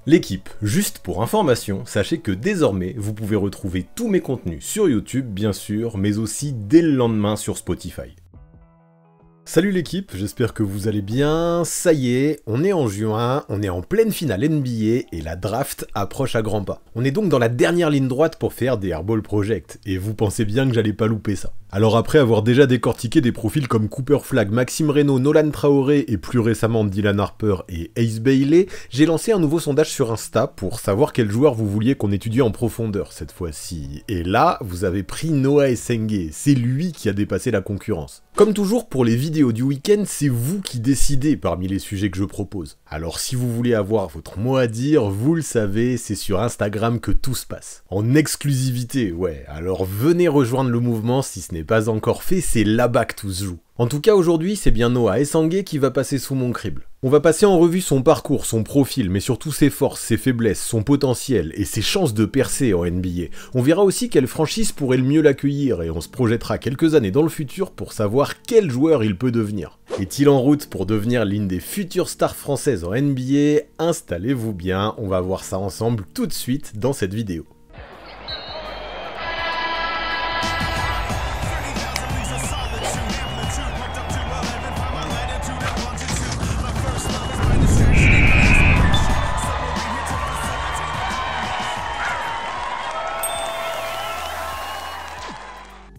L'équipe, juste pour information, sachez que désormais, vous pouvez retrouver tous mes contenus sur YouTube, bien sûr, mais aussi dès le lendemain sur Spotify. Salut l'équipe, j'espère que vous allez bien. Ça y est, on est en juin, on est en pleine finale NBA et la draft approche à grands pas. On est donc dans la dernière ligne droite pour faire des Airball Project, et vous pensez bien que j'allais pas louper ça. Alors après avoir déjà décortiqué des profils comme Cooper Flagg, Maxime Reynaud, Nolan Traoré et plus récemment Dylan Harper et Ace Bailey, j'ai lancé un nouveau sondage sur Insta pour savoir quel joueur vous vouliez qu'on étudie en profondeur cette fois-ci. Et là, vous avez pris Noah Essengue, c'est lui qui a dépassé la concurrence. Comme toujours pour les vidéos du week-end, c'est vous qui décidez parmi les sujets que je propose. Alors si vous voulez avoir votre mot à dire, vous le savez, c'est sur Instagram que tout se passe. En exclusivité, ouais, alors venez rejoindre le mouvement si ce n'est pas encore fait, c'est là-bas que tout se joue. En tout cas aujourd'hui, c'est bien Noah Essengue qui va passer sous mon crible. On va passer en revue son parcours, son profil, mais surtout ses forces, ses faiblesses, son potentiel et ses chances de percer en NBA. On verra aussi quelle franchise pourrait le mieux l'accueillir et on se projettera quelques années dans le futur pour savoir quel joueur il peut devenir. Est-il en route pour devenir l'une des futures stars françaises en NBA? Installez-vous bien, on va voir ça ensemble tout de suite dans cette vidéo.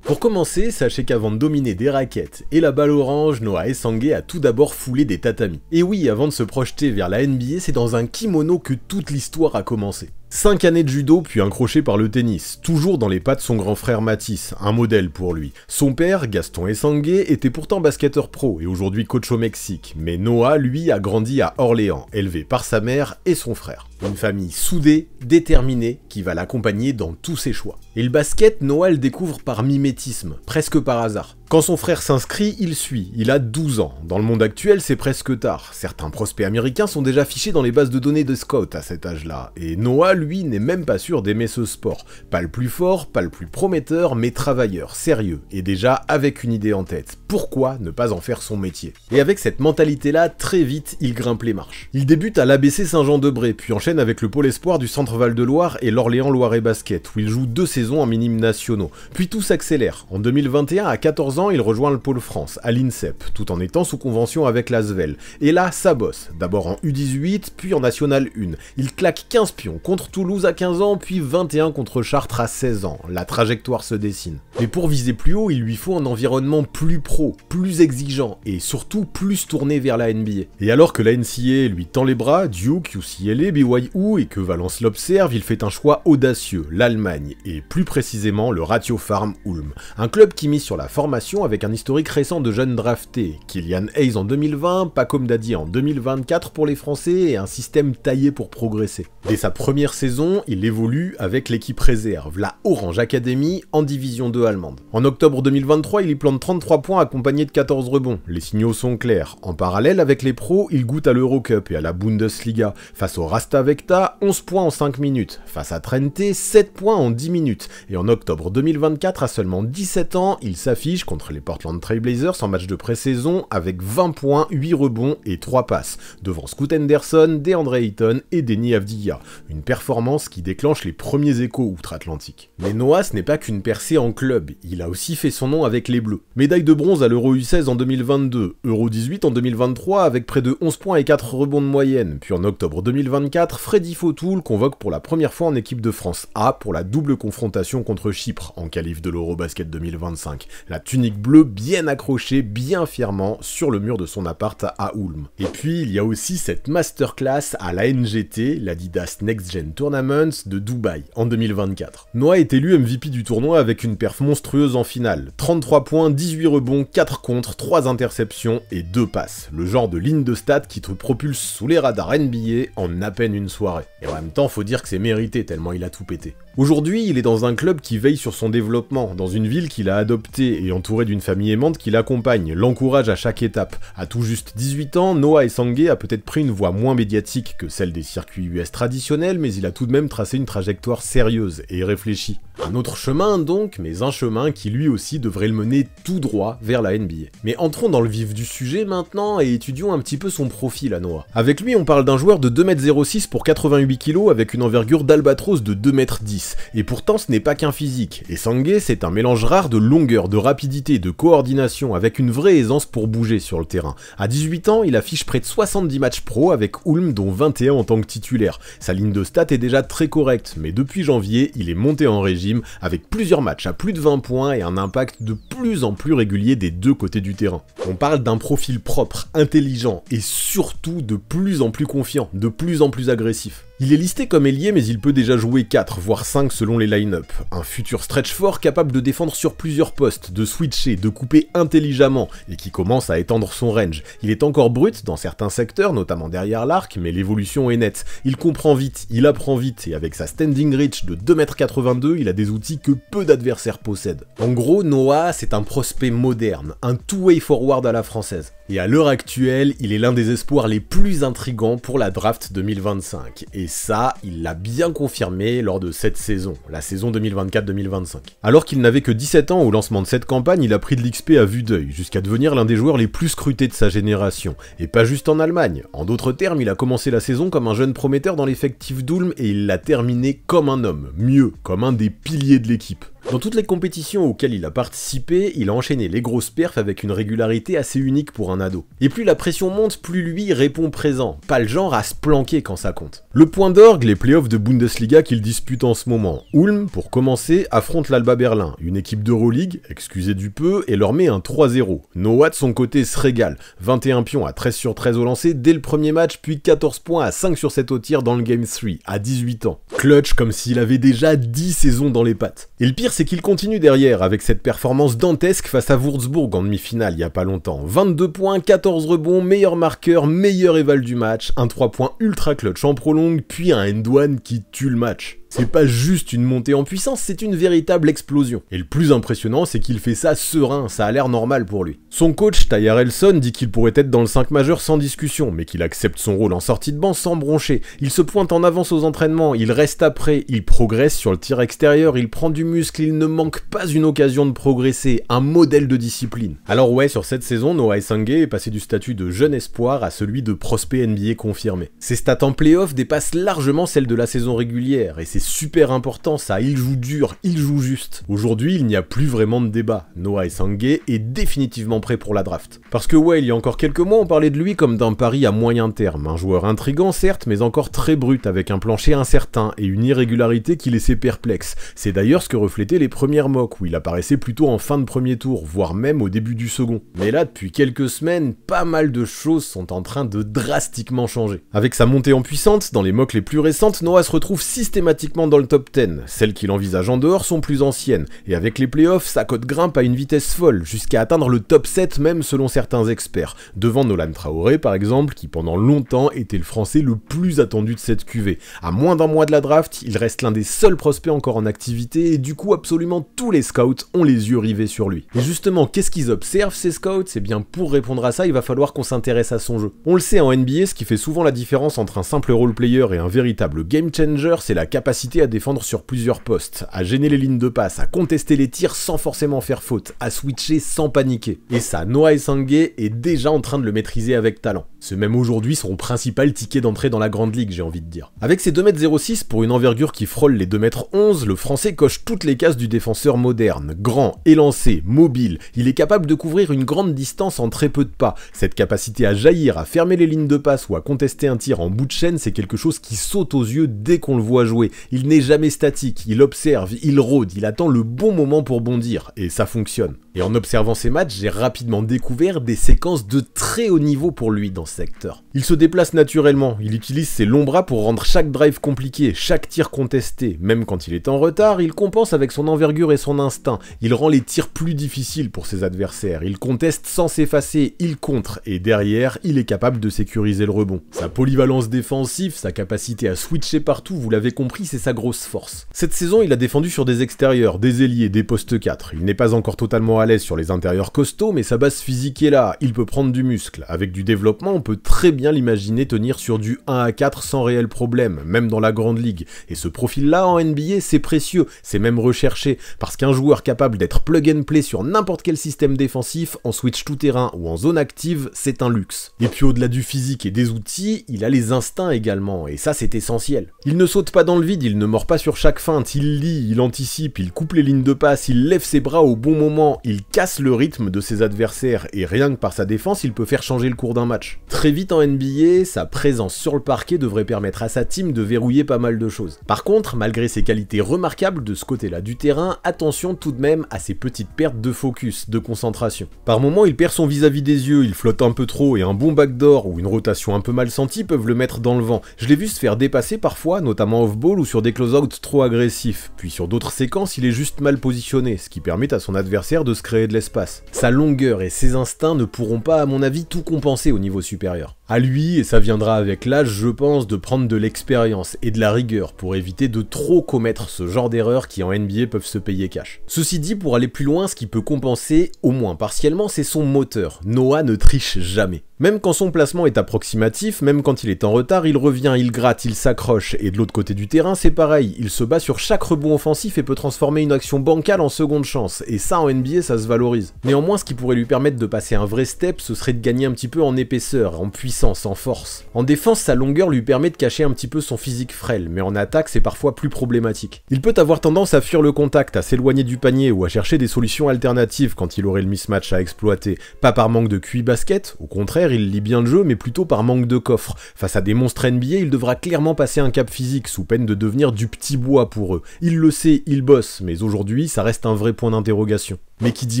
Pour commencer, sachez qu'avant de dominer des raquettes et la balle orange, Noah Essengue a tout d'abord foulé des tatamis. Et oui, avant de se projeter vers la NBA, c'est dans un kimono que toute l'histoire a commencé. 5 années de judo, puis un crochet par le tennis, toujours dans les pas de son grand frère Mathis, un modèle pour lui. Son père, Gaston Essengue, était pourtant basketteur pro et aujourd'hui coach au Mexique, mais Noah, lui, a grandi à Orléans, élevé par sa mère et son frère. Une famille soudée, déterminée, qui va l'accompagner dans tous ses choix. Et le basket, Noah le découvre par mimétisme, presque par hasard. Quand son frère s'inscrit, il suit, il a 12 ans. Dans le monde actuel, c'est presque tard. Certains prospects américains sont déjà fichés dans les bases de données de scouts à cet âge-là. Et Noah, lui, n'est même pas sûr d'aimer ce sport. Pas le plus fort, pas le plus prometteur, mais travailleur, sérieux, et déjà avec une idée en tête. Pourquoi ne pas en faire son métier? Et avec cette mentalité-là, très vite, il grimpe les marches. Il débute à l'ABC Saint-Jean-de-Bray, puis enchaîne avec le pôle espoir du Centre Val-de-Loire et l'Orléans Loiret Basket, où il joue 2 saisons en minimes nationaux. Puis tout s'accélère. En 2021, à 14 ans, il rejoint le pôle France, à l'INSEP, tout en étant sous convention avec l'Asvel. Et là, ça bosse. D'abord en U18, puis en National 1. Il claque 15 pions contre Toulouse à 15 ans, puis 21 contre Chartres à 16 ans. La trajectoire se dessine. Mais pour viser plus haut, il lui faut un environnement plus pro, plus exigeant, et surtout plus tourné vers la NBA. Et alors que la NCAA lui tend les bras, Duke, UCLA, BYU, et que Valence l'observe, il fait un choix audacieux, l'Allemagne, et plus précisément le Ratio Farm Ulm. Un club qui mise sur la formation avec un historique récent de jeunes draftés, Killian Hayes en 2020, Pacom Dadi en 2024 pour les Français et un système taillé pour progresser. Dès sa première saison, il évolue avec l'équipe réserve, la Orange Academy en division 2 allemande. En octobre 2023, il y plante 33 points accompagnés de 14 rebonds. Les signaux sont clairs. En parallèle avec les pros, il goûte à l'Eurocup et à la Bundesliga. Face au Rasta Vecta, 11 points en 5 minutes. Face à Trente, 7 points en 10 minutes. Et en octobre 2024, à seulement 17 ans, il s'affiche contre les Portland Trail Blazers en match de pré-saison avec 20 points, 8 rebonds et 3 passes, devant Scoot Henderson, DeAndre Ayton et Deni Avdija. Une performance qui déclenche les premiers échos outre-Atlantique. Mais Noah, ce n'est pas qu'une percée en club, il a aussi fait son nom avec les Bleus. Médaille de bronze à l'Euro U16 en 2022, Euro 18 en 2023 avec près de 11 points et 4 rebonds de moyenne, puis en octobre 2024, Freddy Fautoul convoque pour la première fois en équipe de France A pour la double confrontation contre Chypre en qualif de l'Eurobasket 2025. La tunique bleue bien accrochée, bien fièrement sur le mur de son appart à Ulm. Et puis il y a aussi cette masterclass à la NGT, l'Adidas Next Gen Tournament de Dubaï en 2024. Noah est élu MVP du tournoi avec une perf monstrueuse en finale. 33 points, 18 rebonds, 4 contres, 3 interceptions et 2 passes. Le genre de ligne de stats qui te propulse sous les radars NBA en à peine une soirée. Et en même temps, faut dire que c'est mérité tellement il a tout pété. Aujourd'hui, il est dans un club qui veille sur son développement, dans une ville qu'il a adoptée et entourée entouré d'une famille aimante qui l'accompagne, l'encourage à chaque étape. À tout juste 18 ans, Noah Esangue a peut-être pris une voie moins médiatique que celle des circuits US traditionnels, mais il a tout de même tracé une trajectoire sérieuse et réfléchie. Un autre chemin donc, mais un chemin qui lui aussi devrait le mener tout droit vers la NBA. Mais entrons dans le vif du sujet maintenant et étudions un petit peu son profil à Noah. Avec lui, on parle d'un joueur de 2m06 pour 88 kg avec une envergure d'albatros de 2m10. Et pourtant ce n'est pas qu'un physique. Esangue, c'est un mélange rare de longueur, de rapidité, de coordination, avec une vraie aisance pour bouger sur le terrain. À 18 ans, il affiche près de 70 matchs pro avec Ulm, dont 21 en tant que titulaire. Sa ligne de stats est déjà très correcte, mais depuis janvier, il est monté en régime avec plusieurs matchs à plus de 20 points et un impact de plus en plus régulier des deux côtés du terrain. On parle d'un profil propre, intelligent et surtout de plus en plus confiant, de plus en plus agressif. Il est listé comme ailier mais il peut déjà jouer 4 voire 5 selon les line-up. Un futur stretch fort capable de défendre sur plusieurs postes, de switcher, de couper intelligemment et qui commence à étendre son range. Il est encore brut dans certains secteurs, notamment derrière l'arc, mais l'évolution est nette. Il comprend vite, il apprend vite et avec sa standing reach de 2m82, il a des outils que peu d'adversaires possèdent. En gros, Noah, c'est un prospect moderne, un two-way forward à la française. Et à l'heure actuelle, il est l'un des espoirs les plus intrigants pour la draft 2025. Et ça, il l'a bien confirmé lors de cette saison, la saison 2024-2025. Alors qu'il n'avait que 17 ans au lancement de cette campagne, il a pris de l'XP à vue d'œil, jusqu'à devenir l'un des joueurs les plus scrutés de sa génération. Et pas juste en Allemagne. En d'autres termes, il a commencé la saison comme un jeune prometteur dans l'effectif d'Ulm et il l'a terminé comme un homme, mieux, comme un des piliers de l'équipe. Dans toutes les compétitions auxquelles il a participé, il a enchaîné les grosses perfs avec une régularité assez unique pour un ado. Et plus la pression monte, plus lui répond présent, pas le genre à se planquer quand ça compte. Le point d'orgue, les playoffs de Bundesliga qu'il dispute en ce moment. Ulm, pour commencer, affronte l'Alba Berlin, une équipe d'Euroleague, excusez du peu, et leur met un 3-0. Noah de son côté se régale, 21 pions à 13 sur 13 au lancer dès le premier match, puis 14 points à 5 sur 7 au tir dans le Game 3, à 18 ans. Clutch comme s'il avait déjà 10 saisons dans les pattes. Et le pire c'est qu'il continue derrière avec cette performance dantesque face à Würzburg en demi-finale il y a pas longtemps. 22 points, 14 rebonds, meilleur marqueur, meilleur éval du match, un 3 points ultra clutch en prolongue, puis un end-one qui tue le match. C'est pas juste une montée en puissance, c'est une véritable explosion. Et le plus impressionnant, c'est qu'il fait ça serein, ça a l'air normal pour lui. Son coach, Tyler Elson, dit qu'il pourrait être dans le 5 majeur sans discussion, mais qu'il accepte son rôle en sortie de banc sans broncher. Il se pointe en avance aux entraînements, il reste après, il progresse sur le tir extérieur, il prend du muscle, il ne manque pas une occasion de progresser, un modèle de discipline. Alors ouais, sur cette saison, Noah Esangue est passé du statut de jeune espoir à celui de prospect NBA confirmé. Ses stats en playoff dépassent largement celles de la saison régulière, et c'est super important ça, il joue dur, il joue juste. Aujourd'hui, il n'y a plus vraiment de débat. Noah Esangue est définitivement prêt pour la draft. Parce que ouais, il y a encore quelques mois, on parlait de lui comme d'un pari à moyen terme. Un joueur intriguant certes, mais encore très brut, avec un plancher incertain et une irrégularité qui laissait perplexe. C'est d'ailleurs ce que reflétaient les premières mocks, où il apparaissait plutôt en fin de premier tour, voire même au début du second. Mais là, depuis quelques semaines, pas mal de choses sont en train de drastiquement changer. Avec sa montée en puissance, dans les mocks les plus récentes, Noah se retrouve systématiquement dans le top 10. Celles qu'il envisage en dehors sont plus anciennes, et avec les playoffs, sa cote grimpe à une vitesse folle, jusqu'à atteindre le top 7 même selon certains experts, devant Nolan Traoré par exemple, qui pendant longtemps était le français le plus attendu de cette cuvée. À moins d'un mois de la draft, il reste l'un des seuls prospects encore en activité, et du coup absolument tous les scouts ont les yeux rivés sur lui. Et justement, qu'est-ce qu'ils observent ces scouts? Eh bien pour répondre à ça, il va falloir qu'on s'intéresse à son jeu. On le sait en NBA, ce qui fait souvent la différence entre un simple role-player et un véritable game changer, c'est la capacité à défendre sur plusieurs postes, à gêner les lignes de passe, à contester les tirs sans forcément faire faute, à switcher sans paniquer. Et ça, Noah Esangue est déjà en train de le maîtriser avec talent. C'est même aujourd'hui son principal ticket d'entrée dans la grande ligue, j'ai envie de dire. Avec ses 2m06 pour une envergure qui frôle les 2m11, le français coche toutes les cases du défenseur moderne. Grand, élancé, mobile, il est capable de couvrir une grande distance en très peu de pas. Cette capacité à jaillir, à fermer les lignes de passe ou à contester un tir en bout de chaîne, c'est quelque chose qui saute aux yeux dès qu'on le voit jouer. Il n'est jamais statique, il observe, il rôde, il attend le bon moment pour bondir, et ça fonctionne. Et en observant ces matchs, j'ai rapidement découvert des séquences de très haut niveau pour lui dans ce secteur. Il se déplace naturellement, il utilise ses longs bras pour rendre chaque drive compliqué, chaque tir contesté. Même quand il est en retard, il compense avec son envergure et son instinct. Il rend les tirs plus difficiles pour ses adversaires. Il conteste sans s'effacer, il contre, et derrière, il est capable de sécuriser le rebond. Sa polyvalence défensive, sa capacité à switcher partout, vous l'avez compris, c'est sa grosse force. Cette saison, il a défendu sur des extérieurs, des ailiers, des postes 4. Il n'est pas encore totalement à l'aise sur les intérieurs costauds, mais sa base physique est là, il peut prendre du muscle. Avec du développement, on peut très bien l'imaginer tenir sur du 1 à 4 sans réel problème, même dans la grande ligue. Et ce profil-là en NBA, c'est précieux, c'est même recherché, parce qu'un joueur capable d'être plug and play sur n'importe quel système défensif, en switch tout-terrain ou en zone active, c'est un luxe. Et puis au-delà du physique et des outils, il a les instincts également, et ça c'est essentiel. Il ne saute pas dans le vide, il ne mord pas sur chaque feinte, il lit, il anticipe, il coupe les lignes de passe, il lève ses bras au bon moment, il casse le rythme de ses adversaires, et rien que par sa défense, il peut faire changer le cours d'un match. Très vite en NBA, sa présence sur le parquet devrait permettre à sa team de verrouiller pas mal de choses. Par contre, malgré ses qualités remarquables de ce côté-là du terrain, attention tout de même à ses petites pertes de focus, de concentration. Par moments, il perd son vis-à-vis des yeux, il flotte un peu trop, et un bon backdoor ou une rotation un peu mal sentie peuvent le mettre dans le vent. Je l'ai vu se faire dépasser parfois, notamment off-ball ou sur des close-outs trop agressifs. Puis sur d'autres séquences, il est juste mal positionné, ce qui permet à son adversaire de se créer de l'espace. Sa longueur et ses instincts ne pourront pas, à mon avis, tout compenser au niveau supérieur. À lui, et ça viendra avec l'âge, je pense, de prendre de l'expérience et de la rigueur pour éviter de trop commettre ce genre d'erreurs qui en NBA peuvent se payer cash. Ceci dit, pour aller plus loin, ce qui peut compenser, au moins partiellement, c'est son moteur. Noah ne triche jamais. Même quand son placement est approximatif, même quand il est en retard, il revient, il gratte, il s'accroche, et de l'autre côté du terrain, c'est pareil, il se bat sur chaque rebond offensif et peut transformer une action bancale en seconde chance, et ça en NBA ça se valorise. Néanmoins, ce qui pourrait lui permettre de passer un vrai step, ce serait de gagner un petit peu en épaisseur, en puissance, en force. En défense, sa longueur lui permet de cacher un petit peu son physique frêle, mais en attaque c'est parfois plus problématique. Il peut avoir tendance à fuir le contact, à s'éloigner du panier, ou à chercher des solutions alternatives quand il aurait le mismatch à exploiter, pas par manque de QI basket, au contraire, il lit bien le jeu, mais plutôt par manque de coffre. Face à des monstres NBA, il devra clairement passer un cap physique, sous peine de devenir du petit bois pour eux. Il le sait, il bosse, mais aujourd'hui, ça reste un vrai point d'interrogation. Mais qui dit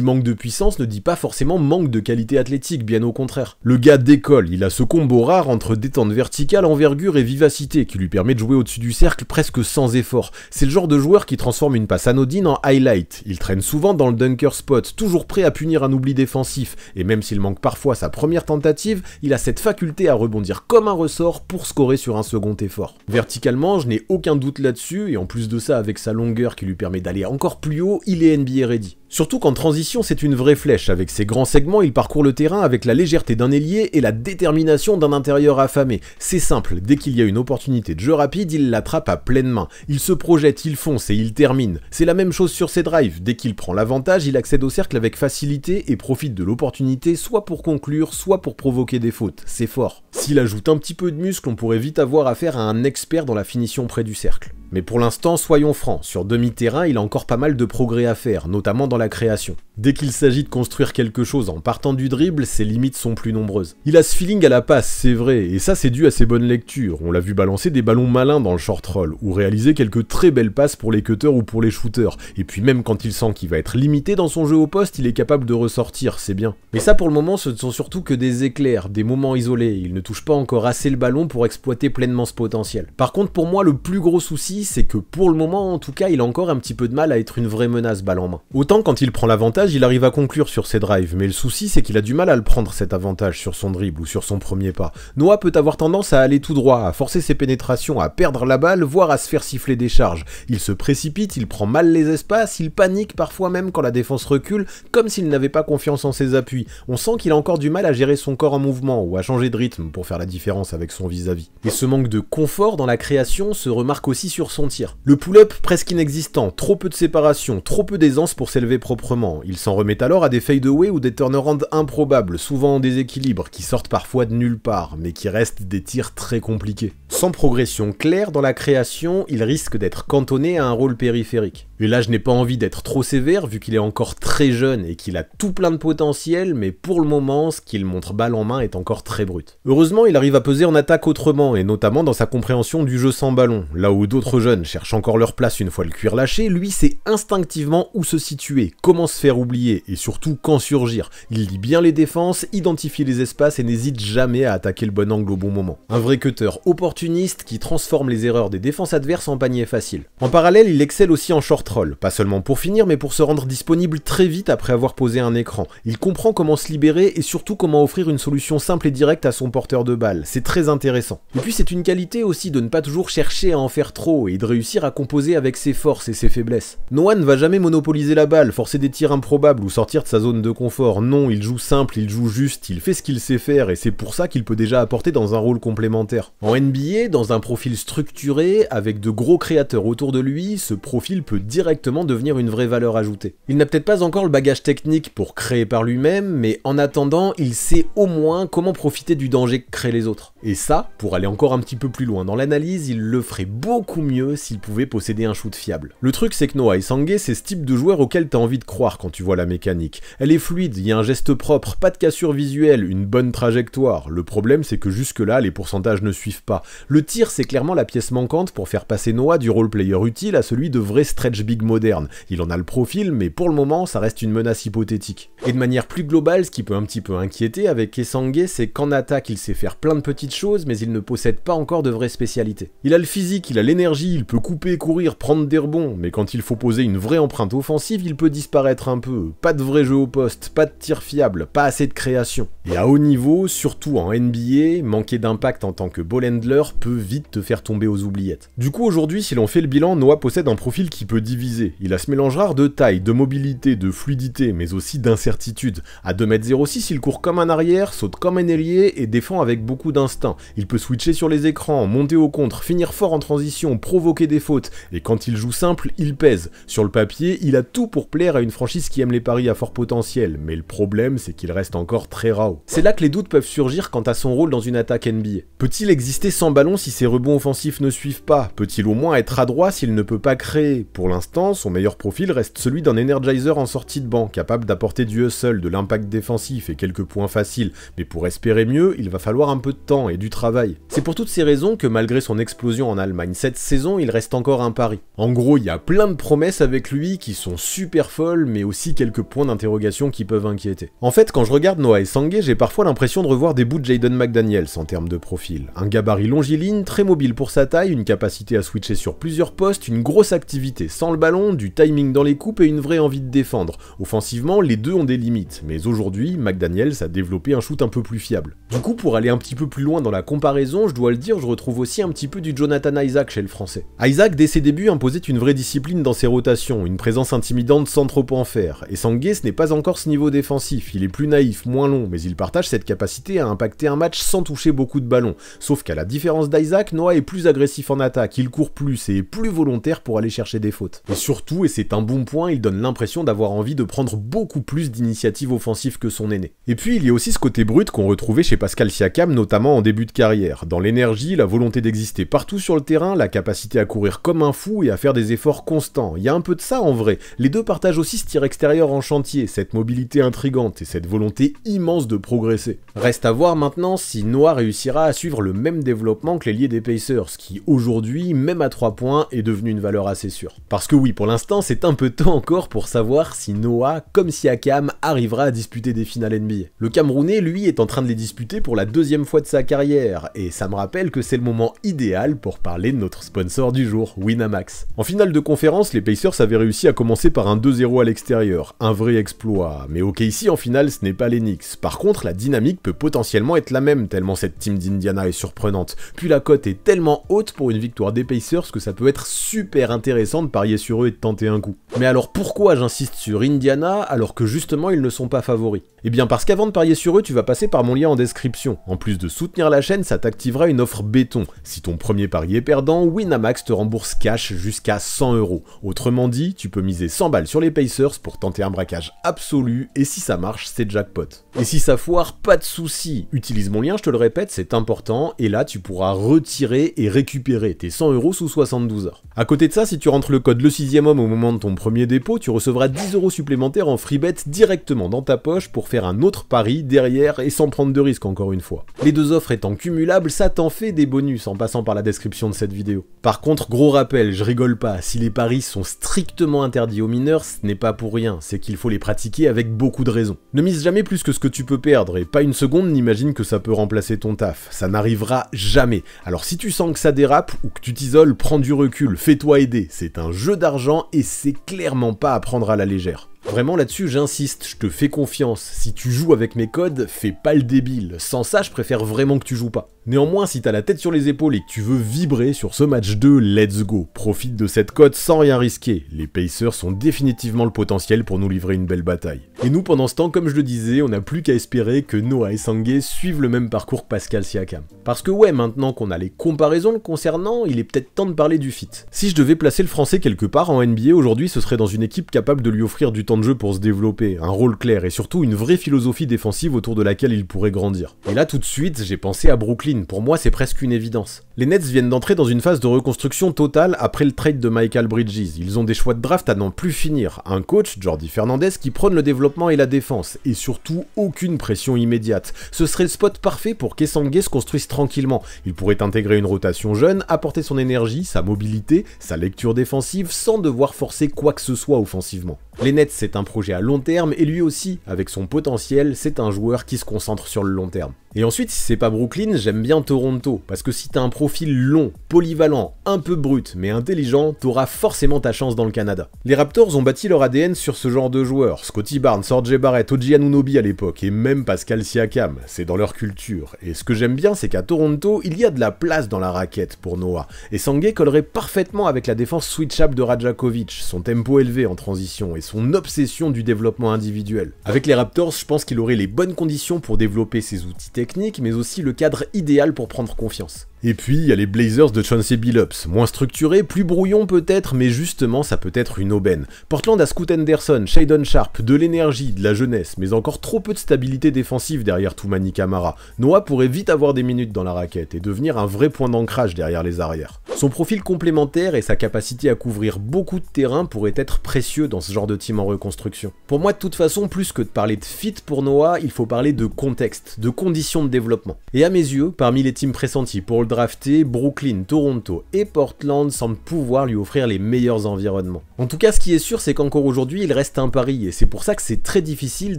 manque de puissance ne dit pas forcément manque de qualité athlétique, bien au contraire. Le gars décolle, il a ce combo rare entre détente verticale, envergure et vivacité qui lui permet de jouer au-dessus du cercle presque sans effort. C'est le genre de joueur qui transforme une passe anodine en highlight. Il traîne souvent dans le dunker spot, toujours prêt à punir un oubli défensif, et même s'il manque parfois sa première tentative, il a cette faculté à rebondir comme un ressort pour scorer sur un second effort. Verticalement, je n'ai aucun doute là-dessus, et en plus de ça, avec sa longueur qui lui permet d'aller encore plus haut, il est NBA ready. Surtout qu'en transition, c'est une vraie flèche. Avec ses grands segments, il parcourt le terrain avec la légèreté d'un ailier et la détermination d'un intérieur affamé. C'est simple, dès qu'il y a une opportunité de jeu rapide, il l'attrape à pleine main. Il se projette, il fonce et il termine. C'est la même chose sur ses drives. Dès qu'il prend l'avantage, il accède au cercle avec facilité et profite de l'opportunité soit pour conclure, soit pour provoquer des fautes. C'est fort. S'il ajoute un petit peu de muscle, on pourrait vite avoir affaire à un expert dans la finition près du cercle. Mais pour l'instant, soyons francs, sur demi-terrain, il a encore pas mal de progrès à faire, notamment dans la création. Dès qu'il s'agit de construire quelque chose en partant du dribble, ses limites sont plus nombreuses. Il a ce feeling à la passe, c'est vrai, et ça c'est dû à ses bonnes lectures. On l'a vu balancer des ballons malins dans le short roll, ou réaliser quelques très belles passes pour les cutters ou pour les shooters. Et puis même quand il sent qu'il va être limité dans son jeu au poste, il est capable de ressortir, c'est bien. Mais ça pour le moment, ce ne sont surtout que des éclairs, des moments isolés. Il ne touche pas encore assez le ballon pour exploiter pleinement ce potentiel. Par contre, pour moi, le plus gros souci, c'est que pour le moment, en tout cas, il a encore un petit peu de mal à être une vraie menace balle en main. Autant quand il prend l'avantage, il arrive à conclure sur ses drives, mais le souci c'est qu'il a du mal à le prendre cet avantage sur son dribble ou sur son premier pas. Noah peut avoir tendance à aller tout droit, à forcer ses pénétrations, à perdre la balle, voire à se faire siffler des charges. Il se précipite, il prend mal les espaces, il panique parfois même quand la défense recule, comme s'il n'avait pas confiance en ses appuis. On sent qu'il a encore du mal à gérer son corps en mouvement ou à changer de rythme pour faire la différence avec son vis-à-vis. Et ce manque de confort dans la création se remarque aussi sur son tir. Le pull-up presque inexistant, trop peu de séparation, trop peu d'aisance pour s'élever proprement. Il s'en remet alors à des fade-away ou des turnarounds improbables, souvent en déséquilibre, qui sortent parfois de nulle part, mais qui restent des tirs très compliqués. Sans progression claire dans la création, il risque d'être cantonné à un rôle périphérique. Et là, je n'ai pas envie d'être trop sévère vu qu'il est encore très jeune et qu'il a tout plein de potentiel, mais pour le moment, ce qu'il montre balle en main est encore très brut. Heureusement, il arrive à peser en attaque autrement, et notamment dans sa compréhension du jeu sans ballon. Là où d'autres jeunes cherchent encore leur place une fois le cuir lâché, lui sait instinctivement où se situer, comment se faire oublier, et surtout quand surgir. Il lit bien les défenses, identifie les espaces et n'hésite jamais à attaquer le bon angle au bon moment. Un vrai cutter opportuniste qui transforme les erreurs des défenses adverses en panier facile. En parallèle, il excelle aussi en short roll, pas seulement pour finir, mais pour se rendre disponible très vite après avoir posé un écran. Il comprend comment se libérer et surtout comment offrir une solution simple et directe à son porteur de balle. C'est très intéressant. Et puis c'est une qualité aussi de ne pas toujours chercher à en faire trop et de réussir à composer avec ses forces et ses faiblesses. Noah ne va jamais monopoliser la balle, forcer des tirs improbables ou sortir de sa zone de confort. Non, il joue simple, il joue juste, il fait ce qu'il sait faire et c'est pour ça qu'il peut déjà apporter dans un rôle complémentaire. En NBA, dans un profil structuré, avec de gros créateurs autour de lui, ce profil peut directement devenir une vraie valeur ajoutée. Il n'a peut-être pas encore le bagage technique pour créer par lui-même, mais en attendant, il sait au moins comment profiter du danger que créent les autres. Et ça, pour aller encore un petit peu plus loin dans l'analyse, il le ferait beaucoup mieux s'il pouvait posséder un shoot fiable. Le truc c'est que Noah Aïssagué, c'est ce type de joueur auquel t'as envie de croire quand tu vois la mécanique. Elle est fluide, il y a un geste propre, pas de cassure visuelle, une bonne trajectoire. Le problème c'est que jusque-là, les pourcentages ne suivent pas. Le tir c'est clairement la pièce manquante pour faire passer Noah du role player utile à celui de vrai stretch big moderne. Il en a le profil, mais pour le moment, ça reste une menace hypothétique. Et de manière plus globale, ce qui peut un petit peu inquiéter avec Aïssagué, c'est qu'en attaque, il sait faire plein de petites choses, mais il ne possède pas encore de vraies spécialités. Il a le physique, il a l'énergie, il peut couper, courir, prendre des rebonds, mais quand il faut poser une vraie empreinte offensive, il peut disparaître un peu. Pas de vrai jeu au poste, pas de tir fiable, pas assez de création. Et à haut niveau, surtout en NBA, manquer d'impact en tant que ball handler peut vite te faire tomber aux oubliettes. Du coup, aujourd'hui, si l'on fait le bilan, Noah possède un profil qui peut diviser. Il a ce mélange rare de taille, de mobilité, de fluidité, mais aussi d'incertitude. À 2,06 m, il court comme un arrière, saute comme un ailier et défend avec beaucoup d'instinct. Il peut switcher sur les écrans, monter au contre, finir fort en transition, provoquer des fautes, et quand il joue simple, il pèse. Sur le papier, il a tout pour plaire à une franchise qui aime les paris à fort potentiel, mais le problème c'est qu'il reste encore très raw. C'est là que les doutes peuvent surgir quant à son rôle dans une attaque NBA. Peut-il exister sans ballon si ses rebonds offensifs ne suivent pas? Peut-il au moins être adroit s'il ne peut pas créer? Pour l'instant, son meilleur profil reste celui d'un energizer en sortie de banc, capable d'apporter du hustle, de l'impact défensif et quelques points faciles, mais pour espérer mieux, il va falloir un peu de temps et du travail. C'est pour toutes ces raisons que malgré son explosion en Allemagne cette saison, il reste encore un pari. En gros, il y a plein de promesses avec lui qui sont super folles, mais aussi quelques points d'interrogation qui peuvent inquiéter. En fait, quand je regarde Noah Aïssagué, j'ai parfois l'impression de revoir des bouts de Jaden McDaniels en termes de profil. Un gabarit longiligne, très mobile pour sa taille, une capacité à switcher sur plusieurs postes, une grosse activité sans le ballon, du timing dans les coupes et une vraie envie de défendre. Offensivement, les deux ont des limites, mais aujourd'hui, McDaniels a développé un shoot un peu plus fiable. Du coup, pour aller un petit peu plus loin dans la comparaison, je dois le dire, je retrouve aussi un petit peu du Jonathan Isaac chez le français. Isaac, dès ses débuts, imposait une vraie discipline dans ses rotations, une présence intimidante sans trop en faire. Aïssagué, ce n'est pas encore ce niveau défensif, il est plus naïf, moins long, mais il partage cette capacité à impacter un match sans toucher beaucoup de ballons. Sauf qu'à la différence d'Isaac, Noah est plus agressif en attaque, il court plus et est plus volontaire pour aller chercher des fautes. Et surtout, et c'est un bon point, il donne l'impression d'avoir envie de prendre beaucoup plus d'initiatives offensives que son aîné. Et puis il y a aussi ce côté brut qu'on retrouvait chez Pascal Siakam, notamment en début de carrière. Dans l'énergie, la volonté d'exister partout sur le terrain, la capacité à courir comme un fou et à faire des efforts constants. Il y a un peu de ça en vrai. Les deux partagent aussi ce tir extérieur en chantier, cette mobilité intrigante et cette volonté immense de progresser. Reste à voir maintenant si Noah réussira à suivre le même développement que l'ailier des Pacers, qui aujourd'hui, même à 3 points, est devenu une valeur assez sûre. Parce que oui, pour l'instant, c'est un peu tôt encore pour savoir si Noah, comme Siakam, arrivera à disputer des finales NBA. Le Camerounais, lui, est en train de les disputer pour la 2e fois de sa carrière, et ça me rappelle que c'est le moment idéal pour parler de notre sponsor du jour, Winamax. En finale de conférence, les Pacers avaient réussi à commencer par un 2-0 à l'extérieur, un vrai exploit, mais OKC en finale, ce n'est pas les Knicks. Par contre, la dynamique peut potentiellement être la même, tellement cette team d'Indiana est surprenante. Puis la cote est tellement haute pour une victoire des Pacers que ça peut être super intéressant de parier sur eux et de tenter un coup. Mais alors pourquoi j'insiste sur Indiana alors que justement ils ne sont pas favoris? Eh bien parce qu'avant de parier sur eux, tu vas passer par mon lien en description. En plus de soutenir la chaîne, ça t'activera une offre béton. Si ton premier pari est perdant, Winamax te rembourse cash jusqu'à 100 €. Autrement dit, tu peux miser 100 balles sur les Pacers pour tenter un braquage absolu, et si ça marche, c'est jackpot. Et si ça foire, pas de soucis. Utilise mon lien, je te le répète, c'est important, et là tu pourras pourras retirer et récupérer tes 100 € sous 72 heures. À côté de ça, si tu rentres le code le6ème homme au moment de ton premier dépôt, tu recevras 10 € supplémentaires en free bet directement dans ta poche pour faire un autre pari derrière et sans prendre de risque encore une fois. Les deux offres étant cumulables, ça t'en fait des bonus en passant par la description de cette vidéo. Par contre, gros rappel, je rigole pas, si les paris sont strictement interdits aux mineurs, ce n'est pas pour rien, c'est qu'il faut les pratiquer avec beaucoup de raison. Ne mise jamais plus que ce que tu peux perdre et pas une seconde n'imagine que ça peut remplacer ton taf, ça n'arrivera jamais. Alors si tu sens que ça dérape ou que tu t'isoles, prends du recul, fais-toi aider, c'est un jeu d'argent et c'est clairement pas à prendre à la légère. Vraiment là-dessus j'insiste, je te fais confiance, si tu joues avec mes codes, fais pas le débile, sans ça je préfère vraiment que tu joues pas. Néanmoins si t'as la tête sur les épaules et que tu veux vibrer sur ce match 2, let's go, profite de cette cote sans rien risquer, les Pacers ont définitivement le potentiel pour nous livrer une belle bataille. Et nous pendant ce temps, comme je le disais, on n'a plus qu'à espérer que Noah Esangue suivent le même parcours que Pascal Siakam. Parce que ouais, maintenant qu'on a les comparaisons le concernant, il est peut-être temps de parler du fit. Si je devais placer le français quelque part en NBA aujourd'hui, ce serait dans une équipe capable de lui offrir du temps de jeu pour se développer, un rôle clair et surtout une vraie philosophie défensive autour de laquelle il pourrait grandir. Et là tout de suite, j'ai pensé à Brooklyn, pour moi c'est presque une évidence. Les Nets viennent d'entrer dans une phase de reconstruction totale après le trade de Michael Bridges, ils ont des choix de draft à n'en plus finir, un coach, Jordi Fernandez, qui prône le développement et la défense, et surtout aucune pression immédiate. Ce serait le spot parfait pour qu'Esangue se construise tranquillement, il pourrait intégrer une rotation jeune, apporter son énergie, sa mobilité, sa lecture défensive, sans devoir forcer quoi que ce soit offensivement. Les Nets c'est un projet à long terme et lui aussi, avec son potentiel, c'est un joueur qui se concentre sur le long terme. Et ensuite, si c'est pas Brooklyn, j'aime bien Toronto, parce que si t'as un profil long, polyvalent, un peu brut, mais intelligent, t'auras forcément ta chance dans le Canada. Les Raptors ont bâti leur ADN sur ce genre de joueurs, Scottie Barnes, R.J. Barrett, OG Anunoby à l'époque, et même Pascal Siakam, c'est dans leur culture. Et ce que j'aime bien, c'est qu'à Toronto, il y a de la place dans la raquette pour Noah, et Esangue collerait parfaitement avec la défense switchable de Radjakovic, son tempo élevé en transition, et son obsession du développement individuel. Avec les Raptors, je pense qu'il aurait les bonnes conditions pour développer ses outils techniques, mais aussi le cadre idéal pour prendre confiance. Et puis, il y a les Blazers de Chauncey Billups, moins structurés, plus brouillons peut-être, mais justement, ça peut être une aubaine. Portland a Scoot Henderson, Shaedon Sharpe, de l'énergie, de la jeunesse, mais encore trop peu de stabilité défensive derrière Toumani Camara. Noah pourrait vite avoir des minutes dans la raquette et devenir un vrai point d'ancrage derrière les arrières. Son profil complémentaire et sa capacité à couvrir beaucoup de terrain pourraient être précieux dans ce genre de team en reconstruction. Pour moi, de toute façon, plus que de parler de fit pour Noah, il faut parler de contexte, de conditions de développement. Et à mes yeux, parmi les teams pressentis pour le drafté, Brooklyn, Toronto et Portland semblent pouvoir lui offrir les meilleurs environnements. En tout cas, ce qui est sûr, c'est qu'encore aujourd'hui, il reste un pari, et c'est pour ça que c'est très difficile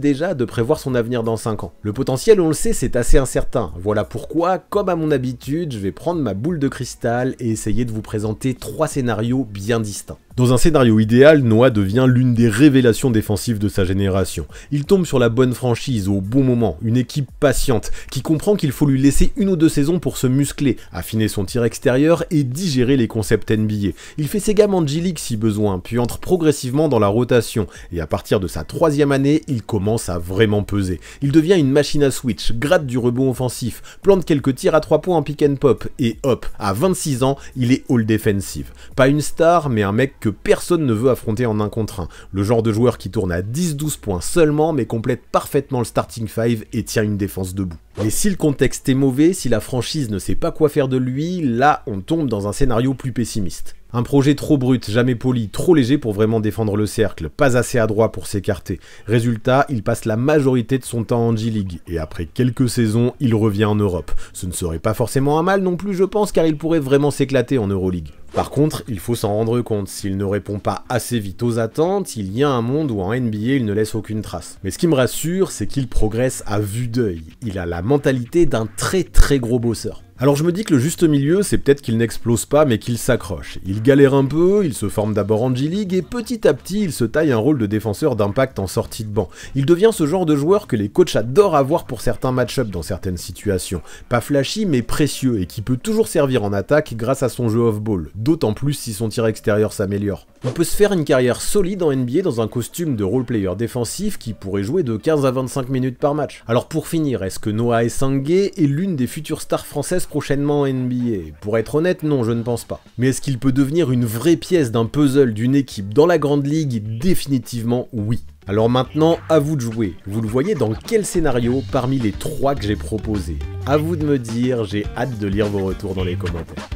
déjà de prévoir son avenir dans 5 ans. Le potentiel, on le sait, c'est assez incertain. Voilà pourquoi, comme à mon habitude, je vais prendre ma boule de cristal et essayer de vous présenter 3 scénarios bien distincts. Dans un scénario idéal, Noah devient l'une des révélations défensives de sa génération. Il tombe sur la bonne franchise au bon moment, une équipe patiente, qui comprend qu'il faut lui laisser 1 ou 2 saisons pour se muscler, affiner son tir extérieur et digérer les concepts NBA. Il fait ses gammes en G-League si besoin, puis entre progressivement dans la rotation, et à partir de sa 3e année, il commence à vraiment peser. Il devient une machine à switch, gratte du rebond offensif, plante quelques tirs à 3 points en pick and pop, et hop, à 26 ans, il est all defensive. Pas une star, mais un mec que personne ne veut affronter en 1 contre 1. Le genre de joueur qui tourne à 10-12 points seulement, mais complète parfaitement le starting 5 et tient une défense debout. Mais si le contexte est mauvais, si la franchise ne sait pas quoi faire de lui, là on tombe dans un scénario plus pessimiste. Un projet trop brut, jamais poli, trop léger pour vraiment défendre le cercle, pas assez adroit pour s'écarter. Résultat, il passe la majorité de son temps en G-League, et après quelques saisons, il revient en Europe. Ce ne serait pas forcément un mal non plus je pense, car il pourrait vraiment s'éclater en Euroleague. Par contre, il faut s'en rendre compte, s'il ne répond pas assez vite aux attentes, il y a un monde où en NBA il ne laisse aucune trace. Mais ce qui me rassure, c'est qu'il progresse à vue d'œil. Il a la mentalité d'un très gros bosseur. Alors je me dis que le juste milieu, c'est peut-être qu'il n'explose pas, mais qu'il s'accroche. Il galère un peu, il se forme d'abord en G-League, et petit à petit, il se taille un rôle de défenseur d'impact en sortie de banc. Il devient ce genre de joueur que les coachs adorent avoir pour certains match-ups dans certaines situations. Pas flashy, mais précieux, et qui peut toujours servir en attaque grâce à son jeu off-ball, d'autant plus si son tir extérieur s'améliore. On peut se faire une carrière solide en NBA dans un costume de role-player défensif qui pourrait jouer de 15 à 25 minutes par match. Alors pour finir, est-ce que Noah Esangue est l'une des futures stars françaises prochainement en NBA? Pour être honnête, non, je ne pense pas. Mais est-ce qu'il peut devenir une vraie pièce d'un puzzle d'une équipe dans la grande ligue? Définitivement oui. Alors maintenant, à vous de jouer. Vous le voyez dans quel scénario parmi les 3 que j'ai proposés? À vous de me dire, j'ai hâte de lire vos retours dans les commentaires.